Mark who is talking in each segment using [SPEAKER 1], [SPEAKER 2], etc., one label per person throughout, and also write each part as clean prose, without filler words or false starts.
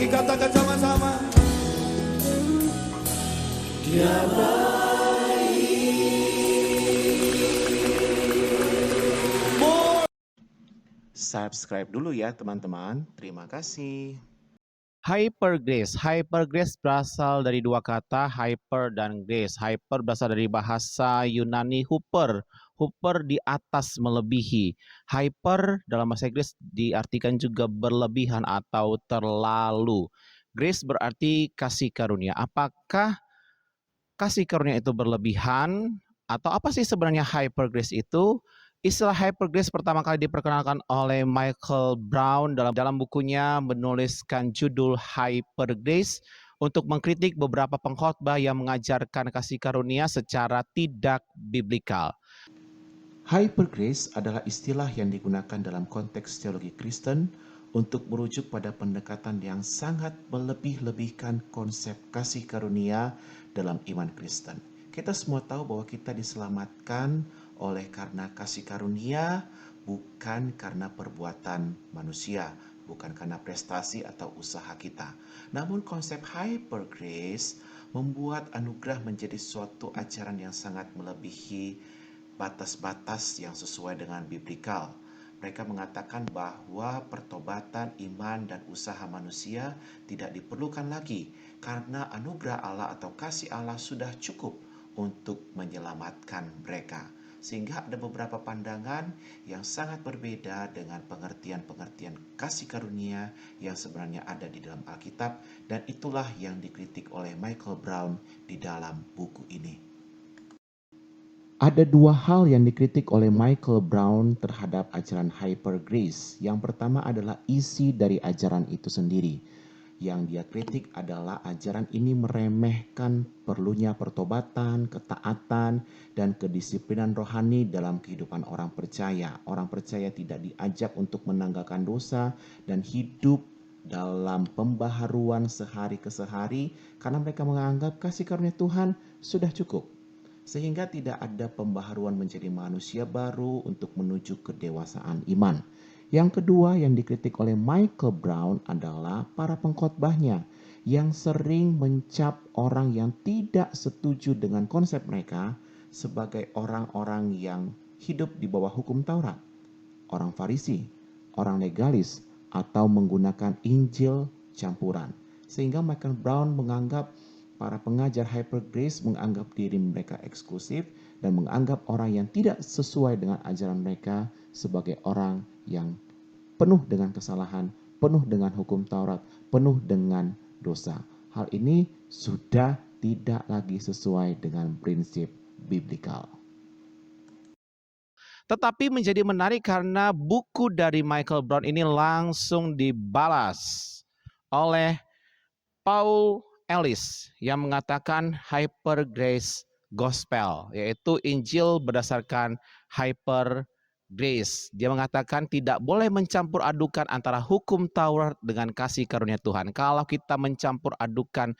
[SPEAKER 1] lagi, katakan sama-sama. Dia
[SPEAKER 2] Subscribe dulu ya teman-teman. Terima kasih.
[SPEAKER 3] Hypergrace. Hypergrace berasal dari dua kata, hyper dan grace. Hyper berasal dari bahasa Yunani huper. Huper di atas, melebihi. Hyper dalam bahasa Inggris diartikan juga berlebihan atau terlalu. Grace berarti kasih karunia. Apakah kasih karunia itu berlebihan? Atau apa sih sebenarnya hypergrace itu? Istilah hypergrace pertama kali diperkenalkan oleh Michael Brown dalam bukunya menuliskan judul Hypergrace untuk mengkritik beberapa pengkhotbah yang mengajarkan kasih karunia secara tidak biblikal.
[SPEAKER 2] Hypergrace adalah istilah yang digunakan dalam konteks teologi Kristen untuk merujuk pada pendekatan yang sangat melebih-lebihkan konsep kasih karunia dalam iman Kristen. Kita semua tahu bahwa kita diselamatkan oleh karena kasih karunia, bukan karena perbuatan manusia, bukan karena prestasi atau usaha kita. Namun konsep hypergrace membuat anugerah menjadi suatu ajaran yang sangat melebihi batas-batas yang sesuai dengan biblikal. Mereka mengatakan bahwa pertobatan, iman, dan usaha manusia tidak diperlukan lagi karena anugerah Allah atau kasih Allah sudah cukup untuk menyelamatkan mereka. Sehingga ada beberapa pandangan yang sangat berbeda dengan pengertian-pengertian kasih karunia yang sebenarnya ada di dalam Alkitab, dan itulah yang dikritik oleh Michael Brown di dalam buku ini. Ada dua hal yang dikritik oleh Michael Brown terhadap ajaran hypergrace. Yang pertama adalah isi dari ajaran itu sendiri. Yang dia kritik adalah ajaran ini meremehkan perlunya pertobatan, ketaatan, dan kedisiplinan rohani dalam kehidupan orang percaya. Orang percaya tidak diajak untuk menanggalkan dosa dan hidup dalam pembaharuan sehari ke sehari karena mereka menganggap kasih karunia Tuhan sudah cukup. Sehingga tidak ada pembaharuan menjadi manusia baru untuk menuju kedewasaan iman. Yang kedua yang dikritik oleh Michael Brown adalah para pengkhotbahnya yang sering mencap orang yang tidak setuju dengan konsep mereka sebagai orang-orang yang hidup di bawah hukum Taurat, orang Farisi, orang legalis, atau menggunakan Injil campuran. Sehingga Michael Brown menganggap para pengajar hypergrace menganggap diri mereka eksklusif dan menganggap orang yang tidak sesuai dengan ajaran mereka sebagai orang yang penuh dengan kesalahan, penuh dengan hukum Taurat, penuh dengan dosa. Hal ini sudah tidak lagi sesuai dengan prinsip biblikal.
[SPEAKER 3] Tetapi menjadi menarik karena buku dari Michael Brown ini langsung dibalas oleh Paul Ellis yang mengatakan hypergrace gospel, yaitu Injil berdasarkan hypergrace. Dia mengatakan tidak boleh mencampur adukan antara hukum Taurat dengan kasih karunia Tuhan. Kalau kita mencampur adukan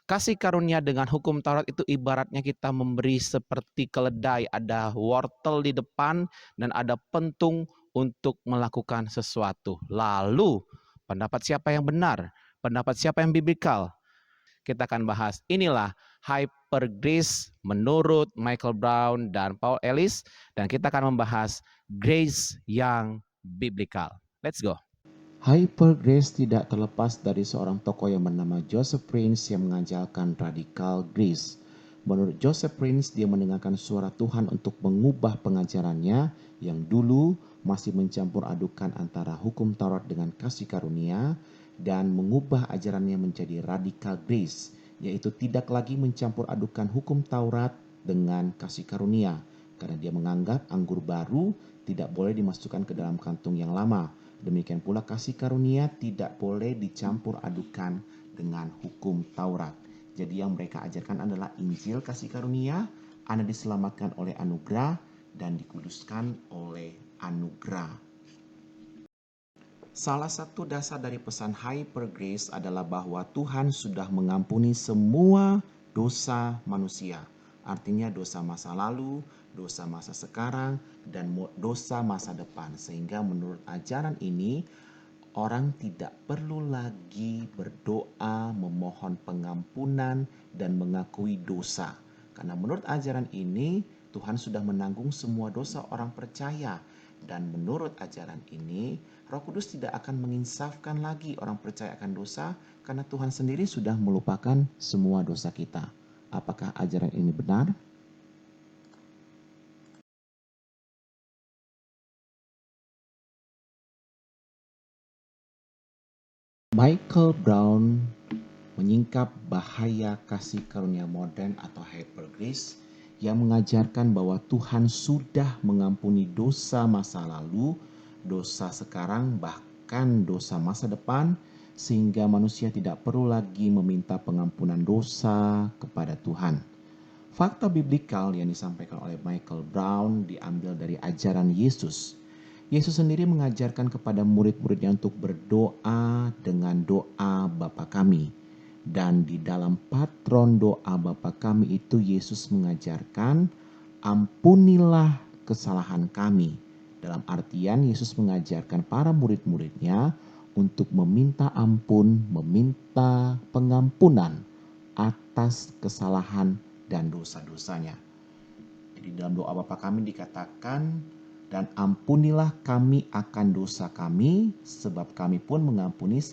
[SPEAKER 3] kasih karunia dengan hukum Taurat, itu ibaratnya kita memberi seperti keledai, ada wortel di depan dan ada pentung untuk melakukan sesuatu. Lalu pendapat siapa yang benar? Pendapat siapa yang biblikal? Kita akan bahas. Inilah hypergrace menurut Michael Brown dan Paul Ellis, dan kita akan membahas grace yang biblikal. Let's go.
[SPEAKER 2] Hypergrace tidak terlepas dari seorang tokoh yang bernama Joseph Prince yang mengajarkan radikal grace. Menurut Joseph Prince, dia mendengarkan suara Tuhan untuk mengubah pengajarannya yang dulu masih mencampur adukan antara hukum Taurat dengan kasih karunia dan mengubah ajarannya menjadi radikal grace, yaitu tidak lagi mencampur adukan hukum Taurat dengan kasih karunia, karena dia menganggap anggur baru tidak boleh dimasukkan ke dalam kantung yang lama. Demikian pula kasih karunia tidak boleh dicampur adukan dengan hukum Taurat. Jadi yang mereka ajarkan adalah Injil kasih karunia, Anda diselamatkan oleh anugerah dan dikuduskan oleh anugerah. Salah satu dasar dari pesan hypergrace adalah bahwa Tuhan sudah mengampuni semua dosa manusia. Artinya dosa masa lalu, dosa masa sekarang, dan dosa masa depan. Sehingga menurut ajaran ini, orang tidak perlu lagi berdoa, memohon pengampunan, dan mengakui dosa. Karena menurut ajaran ini, Tuhan sudah menanggung semua dosa orang percaya. Dan menurut ajaran ini, Roh Kudus tidak akan menginsafkan lagi orang percaya akan dosa, karena Tuhan sendiri sudah melupakan semua dosa kita. Apakah ajaran ini benar? Michael Brown menyingkap bahaya kasih karunia modern atau hyper grace yang mengajarkan bahwa Tuhan sudah mengampuni dosa masa lalu, dosa sekarang, bahkan dosa masa depan, sehingga manusia tidak perlu lagi meminta pengampunan dosa kepada Tuhan. Fakta biblikal yang disampaikan oleh Michael Brown diambil dari ajaran Yesus. Yesus sendiri mengajarkan kepada murid-muridnya untuk berdoa dengan doa Bapa kami. Dan di dalam patron doa Bapa kami itu Yesus mengajarkan, ampunilah kesalahan kami. Dalam artian Yesus mengajarkan para murid-muridnya untuk meminta ampun, meminta pengampunan atas kesalahan dan dosa-dosanya. Jadi dalam doa Bapa kami dikatakan, dan ampunilah kami akan dosa kami, sebab kami pun mengampuni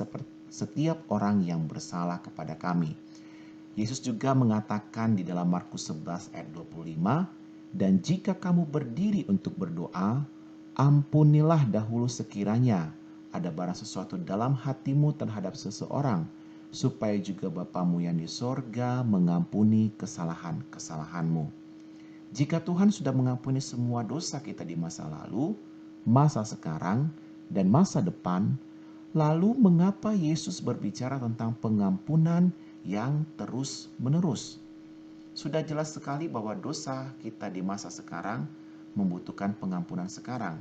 [SPEAKER 2] setiap orang yang bersalah kepada kami. Yesus juga mengatakan di dalam Markus 11 ayat 25, dan jika kamu berdiri untuk berdoa, ampunilah dahulu sekiranya ada barang sesuatu dalam hatimu terhadap seseorang, supaya juga Bapamu yang di sorga mengampuni kesalahan-kesalahanmu. Jika Tuhan sudah mengampuni semua dosa kita di masa lalu, masa sekarang, dan masa depan, lalu mengapa Yesus berbicara tentang pengampunan yang terus-menerus? Sudah jelas sekali bahwa dosa kita di masa sekarang membutuhkan pengampunan sekarang.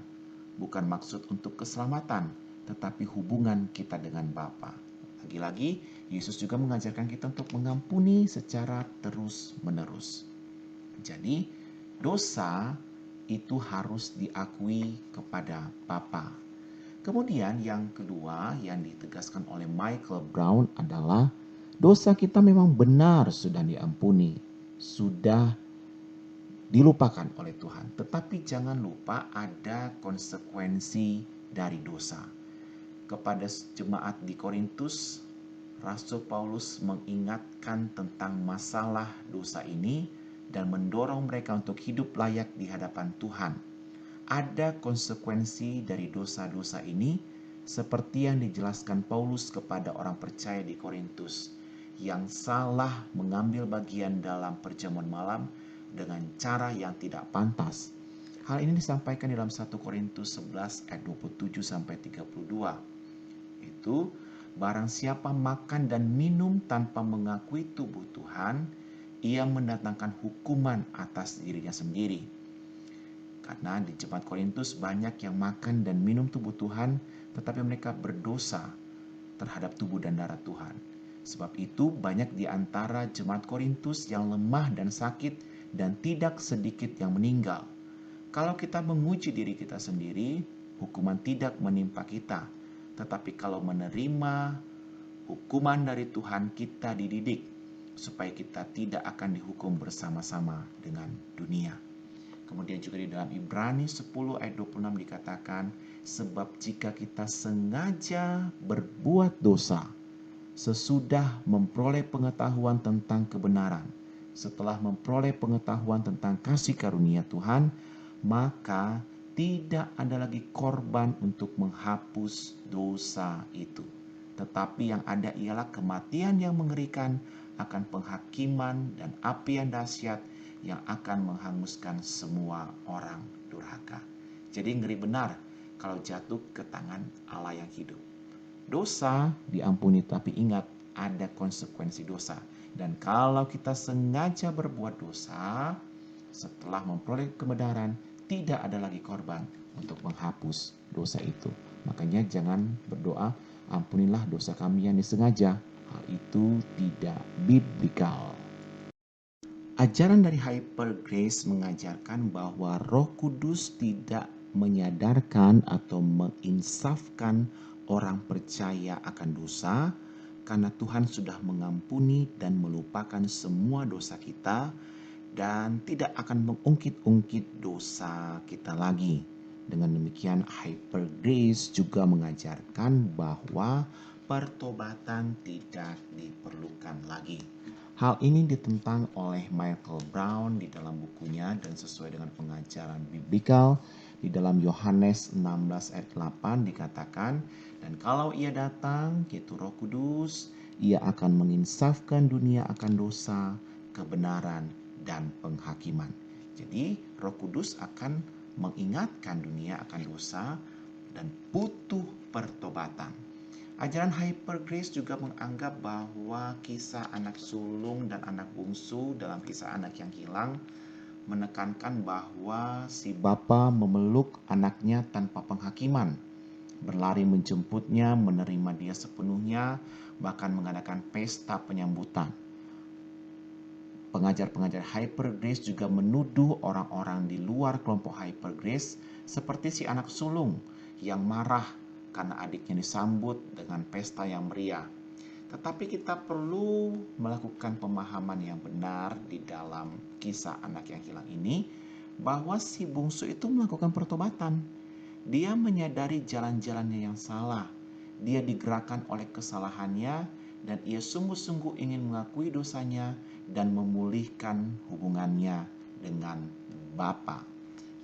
[SPEAKER 2] Bukan maksud untuk keselamatan, tetapi hubungan kita dengan Bapa. Lagi-lagi, Yesus juga mengajarkan kita untuk mengampuni secara terus-menerus. Jadi, dosa itu harus diakui kepada Bapa. Kemudian yang kedua yang ditegaskan oleh Michael Brown adalah dosa kita memang benar sudah diampuni, sudah dilupakan oleh Tuhan. Tetapi jangan lupa ada konsekuensi dari dosa. Kepada jemaat di Korintus, Rasul Paulus mengingatkan tentang masalah dosa ini dan mendorong mereka untuk hidup layak di hadapan Tuhan. Ada konsekuensi dari dosa-dosa ini seperti yang dijelaskan Paulus kepada orang percaya di Korintus yang salah mengambil bagian dalam perjamuan malam dengan cara yang tidak pantas. Hal ini disampaikan dalam 1 Korintus 11 ayat 27 sampai 32. Itu barang siapa makan dan minum tanpa mengakui tubuh Tuhan, ia mendatangkan hukuman atas dirinya sendiri. Karena di jemaat Korintus banyak yang makan dan minum tubuh Tuhan, tetapi mereka berdosa terhadap tubuh dan darah Tuhan. Sebab itu banyak di antara jemaat Korintus yang lemah dan sakit dan tidak sedikit yang meninggal. Kalau kita menguji diri kita sendiri, hukuman tidak menimpa kita. Tetapi kalau menerima hukuman dari Tuhan, kita dididik supaya kita tidak akan dihukum bersama-sama dengan dunia. Kemudian juga di dalam Ibrani 10 ayat 26 dikatakan, sebab jika kita sengaja berbuat dosa, sesudah memperoleh pengetahuan tentang kebenaran, setelah memperoleh pengetahuan tentang kasih karunia Tuhan, maka tidak ada lagi korban untuk menghapus dosa itu. Tetapi yang ada ialah kematian yang mengerikan akan penghakiman dan api yang dahsyat yang akan menghanguskan semua orang durhaka. Jadi ngeri benar kalau jatuh ke tangan Allah yang hidup. Dosa diampuni, tapi ingat ada konsekuensi dosa. Dan kalau kita sengaja berbuat dosa, setelah memperoleh kebenaran, tidak ada lagi korban untuk menghapus dosa itu. Makanya jangan berdoa, ampunilah dosa kami yang disengaja. Hal itu tidak biblikal. Ajaran dari Hyper Grace mengajarkan bahwa Roh Kudus tidak menyadarkan atau menginsafkan orang percaya akan dosa, karena Tuhan sudah mengampuni dan melupakan semua dosa kita dan tidak akan mengungkit-ungkit dosa kita lagi. Dengan demikian, Hyper Grace juga mengajarkan bahwa pertobatan tidak diperlukan lagi. Hal ini ditentang oleh Michael Brown di dalam bukunya dan sesuai dengan pengajaran biblikal. Di dalam Yohanes 16 ayat 8 dikatakan, dan kalau ia datang, yaitu Roh Kudus, ia akan menginsafkan dunia akan dosa, kebenaran, dan penghakiman. Jadi Roh Kudus akan mengingatkan dunia akan dosa dan butuh pertobatan. Ajaran Hyper Grace juga menganggap bahwa kisah anak sulung dan anak bungsu dalam kisah anak yang hilang menekankan bahwa si bapa memeluk anaknya tanpa penghakiman, berlari menjemputnya, menerima dia sepenuhnya, bahkan mengadakan pesta penyambutan. Pengajar-pengajar Hyper Grace juga menuduh orang-orang di luar kelompok Hyper Grace seperti si anak sulung yang marah karena adiknya disambut dengan pesta yang meriah. Tetapi kita perlu melakukan pemahaman yang benar di dalam kisah anak yang hilang ini, bahwa si bungsu itu melakukan pertobatan. Dia menyadari jalan-jalannya yang salah. Dia digerakkan oleh kesalahannya dan ia sungguh-sungguh ingin mengakui dosanya dan memulihkan hubungannya dengan Bapa.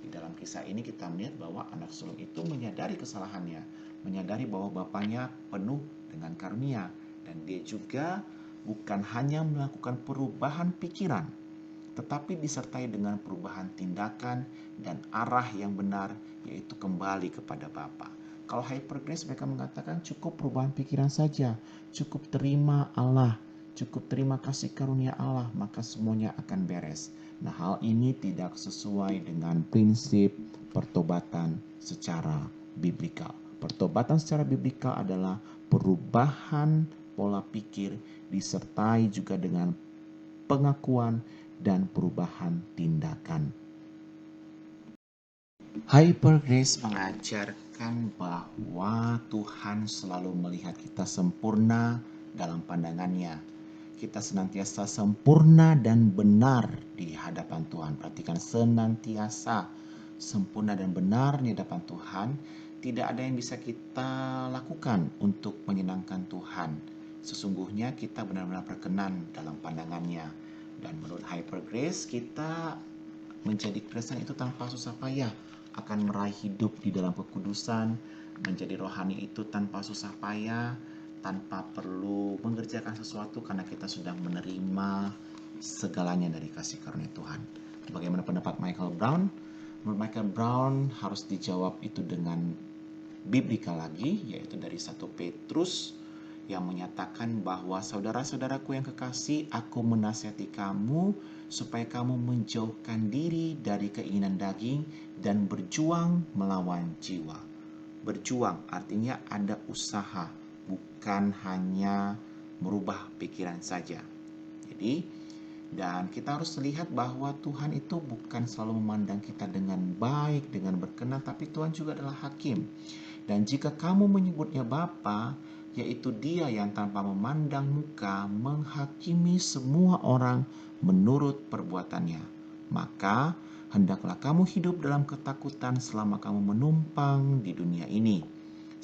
[SPEAKER 2] Di dalam kisah ini kita melihat bahwa anak sulung itu menyadari kesalahannya, menyadari bahwa bapaknya penuh dengan karunia, dan dia juga bukan hanya melakukan perubahan pikiran, tetapi disertai dengan perubahan tindakan dan arah yang benar, yaitu kembali kepada Bapa. Kalau Hyper Grace mereka mengatakan cukup perubahan pikiran saja, cukup terima Allah, cukup terima kasih karunia Allah, maka semuanya akan beres. Nah, hal ini tidak sesuai dengan prinsip pertobatan secara biblikal. Pertobatan secara biblikal adalah perubahan pola pikir disertai juga dengan pengakuan dan perubahan tindakan. Hyper Grace mengajarkan bahwa Tuhan selalu melihat kita sempurna dalam pandangannya. Kita senantiasa sempurna dan benar di hadapan Tuhan. Perhatikan, senantiasa sempurna dan benar di hadapan Tuhan. Tidak ada yang bisa kita lakukan untuk menyenangkan Tuhan. Sesungguhnya kita benar-benar berkenan dalam pandangannya. Dan menurut Hyper Grace, kita menjadi Kristen itu tanpa susah payah akan meraih hidup di dalam kekudusan. Menjadi rohani itu tanpa susah payah, tanpa perlu mengerjakan sesuatu, karena kita sudah menerima segalanya dari kasih karunia Tuhan. Bagaimana pendapat Michael Brown? Menurut Michael Brown harus dijawab itu dengan biblikal lagi, yaitu dari 1 Petrus yang menyatakan bahwa saudara-saudaraku yang kekasih, aku menasihati kamu supaya kamu menjauhkan diri dari keinginan daging dan berjuang melawan jiwa. Berjuang artinya ada usaha, bukan hanya merubah pikiran saja. Jadi, dan kita harus lihat bahwa Tuhan itu bukan selalu memandang kita dengan baik, dengan berkenan, tapi Tuhan juga adalah hakim. Dan jika kamu menyebutnya Bapa, yaitu Dia yang tanpa memandang muka menghakimi semua orang menurut perbuatannya, maka hendaklah kamu hidup dalam ketakutan selama kamu menumpang di dunia ini.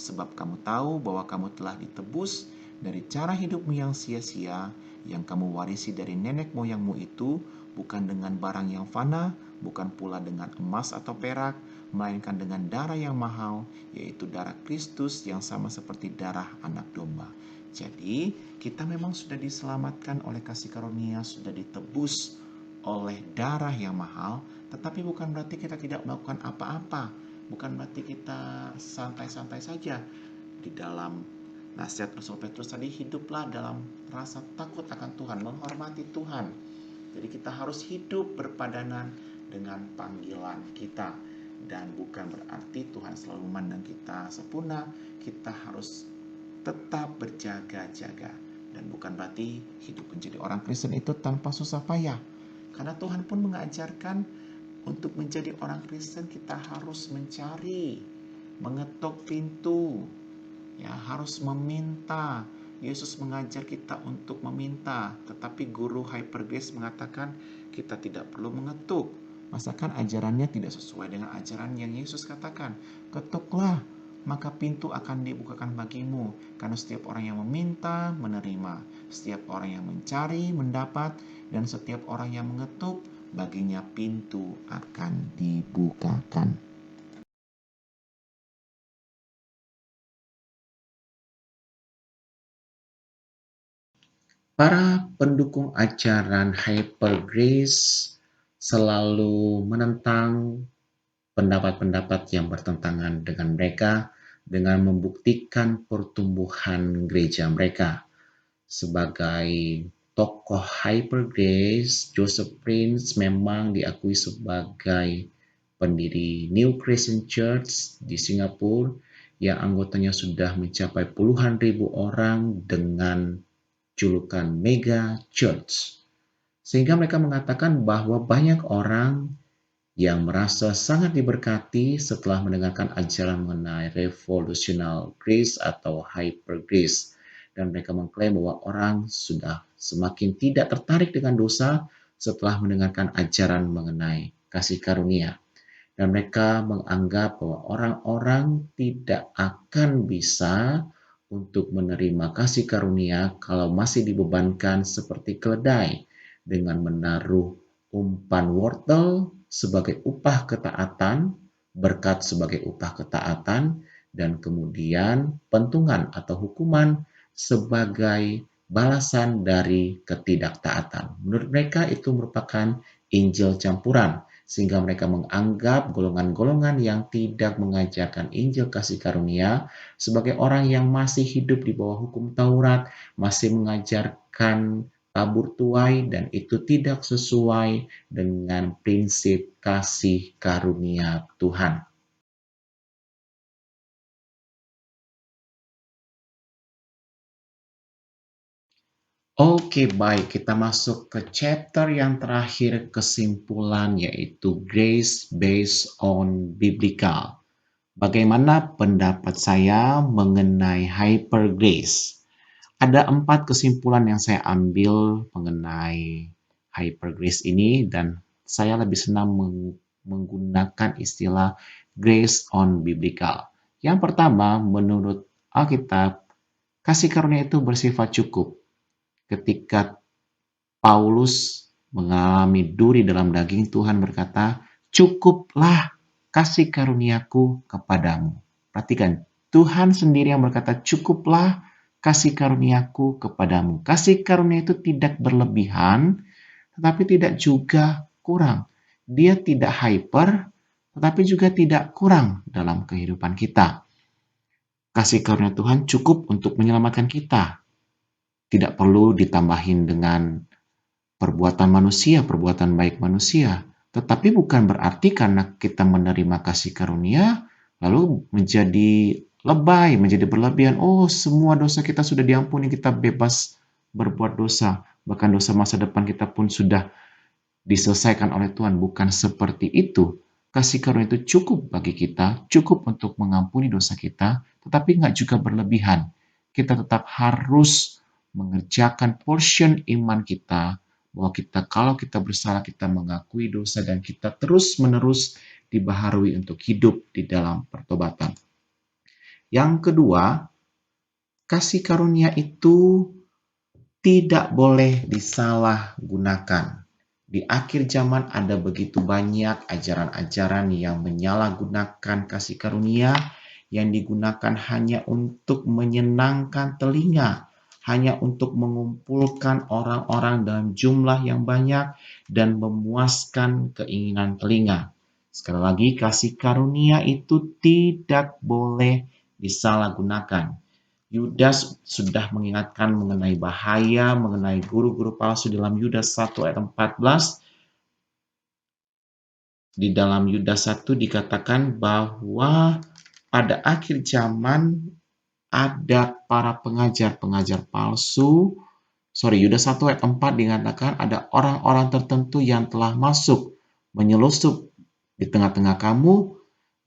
[SPEAKER 2] Sebab kamu tahu bahwa kamu telah ditebus dari cara hidupmu yang sia-sia, yang kamu warisi dari nenek moyangmu itu, bukan dengan barang yang fana, bukan pula dengan emas atau perak, melainkan dengan darah yang mahal, yaitu darah Kristus yang sama seperti darah anak domba. Jadi, kita memang sudah diselamatkan oleh kasih karunia, sudah ditebus oleh darah yang mahal, tetapi bukan berarti kita tidak melakukan apa-apa. Bukan berarti kita santai-santai saja di dalam nasihat Rasul Petrus tadi. Hiduplah dalam rasa takut akan Tuhan, menghormati Tuhan. Jadi kita harus hidup berpadanan dengan panggilan kita. Dan bukan berarti Tuhan selalu memandang kita sempurna. Kita harus tetap berjaga-jaga. Dan bukan berarti hidup menjadi orang Kristen itu tanpa susah payah. Karena Tuhan pun mengajarkan untuk menjadi orang Kristen kita harus mencari, mengetok pintu. ya harus meminta. Yesus mengajar kita untuk meminta, tetapi guru Hyper Grace mengatakan kita tidak perlu mengetuk. Masakan ajarannya tidak sesuai dengan ajaran yang Yesus katakan. Ketuklah, maka pintu akan dibukakan bagimu. Karena setiap orang yang meminta, menerima. Setiap orang yang mencari, mendapat. Dan setiap orang yang mengetuk, baginya pintu akan dibukakan. Para pendukung ajaran Hyper Grace selalu menentang pendapat-pendapat yang bertentangan dengan mereka dengan membuktikan pertumbuhan gereja mereka. Sebagai tokoh Hyper Grace, Joseph Prince memang diakui sebagai pendiri New Christian Church di Singapura yang anggotanya sudah mencapai puluhan ribu orang dengan julukan Mega Church. Sehingga mereka mengatakan bahwa banyak orang yang merasa sangat diberkati setelah mendengarkan ajaran mengenai Revolutional Grace atau Hyper Grace. Dan mereka mengklaim bahwa orang sudah semakin tidak tertarik dengan dosa setelah mendengarkan ajaran mengenai kasih karunia. Dan mereka menganggap bahwa orang-orang tidak akan bisa untuk menerima kasih karunia kalau masih dibebankan seperti keledai dengan menaruh umpan wortel sebagai upah ketaatan, berkat sebagai upah ketaatan, dan kemudian pentungan atau hukuman sebagai balasan dari ketidaktaatan. Menurut mereka itu merupakan Injil campuran, sehingga mereka menganggap golongan-golongan yang tidak mengajarkan Injil kasih karunia sebagai orang yang masih hidup di bawah hukum Taurat, masih mengajarkan tabur tuai, dan itu tidak sesuai dengan prinsip kasih karunia Tuhan. Oke, baik, kita masuk ke chapter yang terakhir, kesimpulan, yaitu Grace Based on Biblical. Bagaimana pendapat saya mengenai Hyper Grace? Ada 4 kesimpulan yang saya ambil mengenai Hyper Grace ini, dan saya lebih senang menggunakan istilah Grace on Biblical. Yang pertama, menurut Alkitab, kasih karunia itu bersifat cukup. Ketika Paulus mengalami duri dalam daging, Tuhan berkata, "Cukuplah kasih karuniaku kepadamu." Perhatikan, Tuhan sendiri yang berkata, "Cukuplah kasih karuniaku kepadamu." Kasih karunia itu tidak berlebihan, tetapi tidak juga kurang. Dia tidak hyper, tetapi juga tidak kurang dalam kehidupan kita. Kasih karunia Tuhan cukup untuk menyelamatkan kita. Tidak perlu ditambahin dengan perbuatan manusia, perbuatan baik manusia. Tetapi bukan berarti karena kita menerima kasih karunia, lalu menjadi lebay, menjadi berlebihan. Oh, semua dosa kita sudah diampuni, kita bebas berbuat dosa. Bahkan dosa masa depan kita pun sudah diselesaikan oleh Tuhan. Bukan seperti itu. Kasih karunia itu cukup bagi kita, cukup untuk mengampuni dosa kita, tetapi nggak juga berlebihan. Kita tetap harus mengerjakan portion iman kita, bahwa kalau kita bersalah, kita mengakui dosa, dan kita terus-menerus dibaharui untuk hidup di dalam pertobatan. Yang kedua, kasih karunia itu tidak boleh disalahgunakan. Di akhir zaman ada begitu banyak ajaran-ajaran yang menyalahgunakan kasih karunia, yang digunakan hanya untuk menyenangkan telinga, hanya untuk mengumpulkan orang-orang dalam jumlah yang banyak dan memuaskan keinginan telinga. Sekali lagi, kasih karunia itu tidak boleh disalahgunakan. Yudas sudah mengingatkan mengenai bahaya, mengenai guru-guru palsu dalam Yudas 1 ayat 14. Di dalam Yudas 1 dikatakan bahwa pada akhir zaman ada para pengajar-pengajar palsu. Yudas 1 ayat 4 dikatakan ada orang-orang tertentu yang telah masuk, menyelusup di tengah-tengah kamu,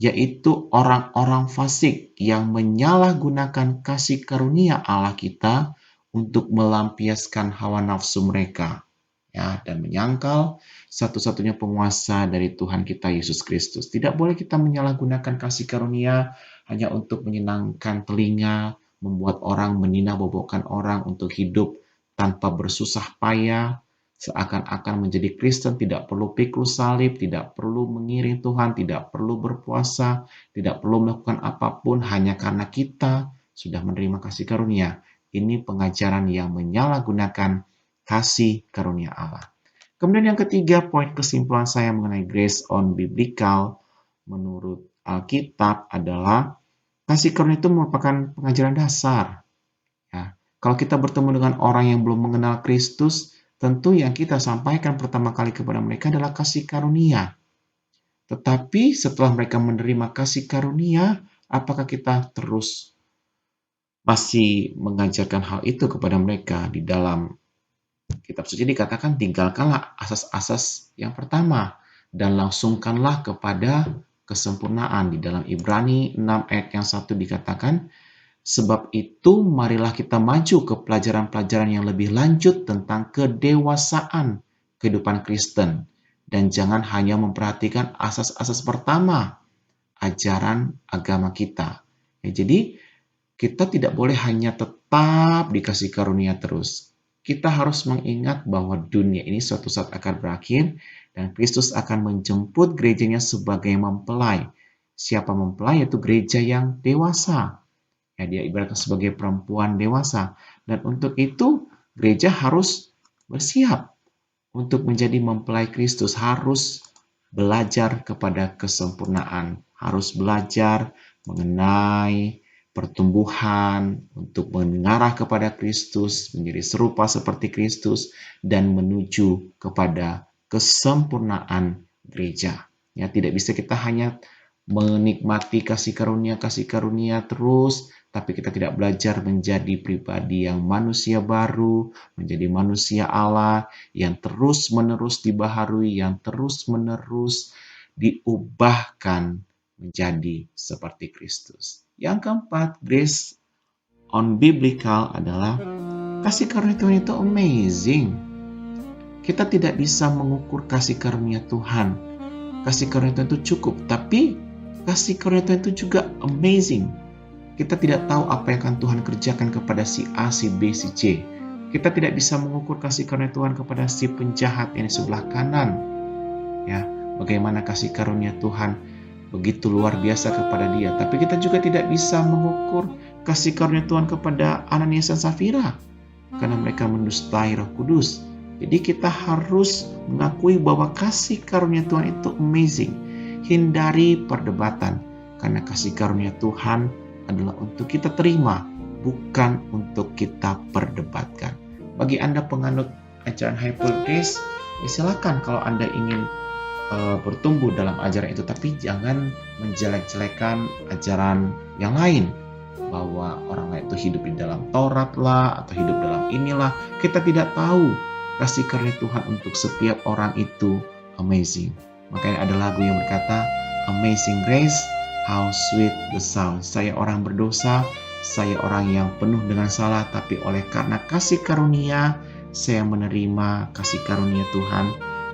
[SPEAKER 2] yaitu orang-orang fasik yang menyalahgunakan kasih karunia Allah kita untuk melampiaskan hawa nafsu mereka, ya, dan menyangkal satu-satunya penguasa dari Tuhan kita Yesus Kristus. Tidak boleh kita menyalahgunakan kasih karunia hanya untuk menyenangkan telinga, membuat orang menina-bobokkan orang untuk hidup tanpa bersusah payah, seakan-akan menjadi Kristen tidak perlu pikul salib, tidak perlu mengiring Tuhan, tidak perlu berpuasa, tidak perlu melakukan apapun hanya karena kita sudah menerima kasih karunia. Ini pengajaran yang menyalahgunakan kasih karunia Allah. Kemudian yang ketiga, poin kesimpulan saya mengenai grace on biblical menurut Alkitab adalah kasih karunia itu merupakan pengajaran dasar. Ya. Kalau kita bertemu dengan orang yang belum mengenal Kristus, tentu yang kita sampaikan pertama kali kepada mereka adalah kasih karunia. Tetapi setelah mereka menerima kasih karunia, apakah kita terus masih mengajarkan hal itu kepada mereka? Di dalam kitab suci dikatakan, tinggalkanlah asas-asas yang pertama dan langsungkanlah kepada kesempurnaan. Di dalam Ibrani 6 ayat yang 1 dikatakan, sebab itu marilah kita maju ke pelajaran-pelajaran yang lebih lanjut tentang kedewasaan kehidupan Kristen. Dan jangan hanya memperhatikan asas-asas pertama ajaran agama kita. Ya, jadi kita tidak boleh hanya tetap dikasih karunia terus. Kita harus mengingat bahwa dunia ini suatu saat akan berakhir dan Kristus akan menjemput gerejanya sebagai mempelai. Siapa mempelai? Yaitu gereja yang dewasa. Ya, dia ibaratkan sebagai perempuan dewasa. Dan untuk itu, gereja harus bersiap untuk menjadi mempelai Kristus. Harus belajar kepada kesempurnaan. Harus belajar mengenai pertumbuhan untuk mengarah kepada Kristus, menjadi serupa seperti Kristus, dan menuju kepada kesempurnaan gereja. Ya, tidak bisa kita hanya menikmati kasih karunia terus, tapi kita tidak belajar menjadi pribadi yang manusia baru, menjadi manusia Allah yang terus-menerus dibaharui, yang terus-menerus diubahkan menjadi seperti Kristus. Yang keempat, grace on biblical adalah kasih karunia Tuhan itu amazing. Kita tidak bisa mengukur kasih karunia Tuhan. Kasih karunia Tuhan itu cukup, tapi kasih karunia Tuhan itu juga amazing. Kita tidak tahu apa yang akan Tuhan kerjakan kepada si A, si B, si C. Kita tidak bisa mengukur kasih karunia Tuhan kepada si penjahat yang di sebelah kanan. Ya, bagaimana kasih karunia Tuhan begitu luar biasa kepada dia. Tapi kita juga tidak bisa mengukur kasih karunia Tuhan kepada Ananias dan Safira karena mereka mendustai Roh Kudus. Jadi kita harus mengakui bahwa kasih karunia Tuhan itu amazing. Hindari perdebatan karena kasih karunia Tuhan adalah untuk kita terima, bukan untuk kita perdebatkan. Bagi Anda penganut ajaran Hyper Grace, silakan kalau Anda ingin bertumbuh dalam ajaran itu, tapi jangan menjelek-jelekan ajaran yang lain, bahwa orang lain itu hidup di dalam Taurat lah, atau hidup dalam inilah. Kita tidak tahu kasih karunia Tuhan untuk setiap orang itu amazing. Makanya ada lagu yang berkata, Amazing Grace, how sweet the sound. Saya orang berdosa, saya orang yang penuh dengan salah, tapi oleh karena kasih karunia, saya menerima kasih karunia Tuhan.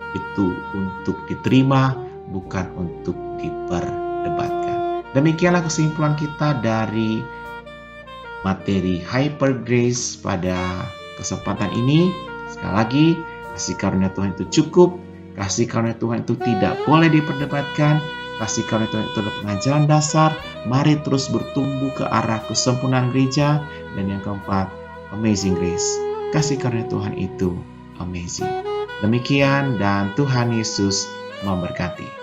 [SPEAKER 2] Itu untuk diterima, bukan untuk diperdebatkan. Demikianlah kesimpulan kita dari materi Hyper Grace pada kesempatan ini. Sekali lagi, kasih karunia Tuhan itu cukup. Kasih karunia Tuhan itu tidak boleh diperdebatkan. Kasih karunia Tuhan itu adalah pengajaran dasar. Mari terus bertumbuh ke arah kesempurnaan gereja. Dan yang keempat, Amazing Grace. Kasih karunia Tuhan itu amazing. Demikian dan Tuhan Yesus memberkati.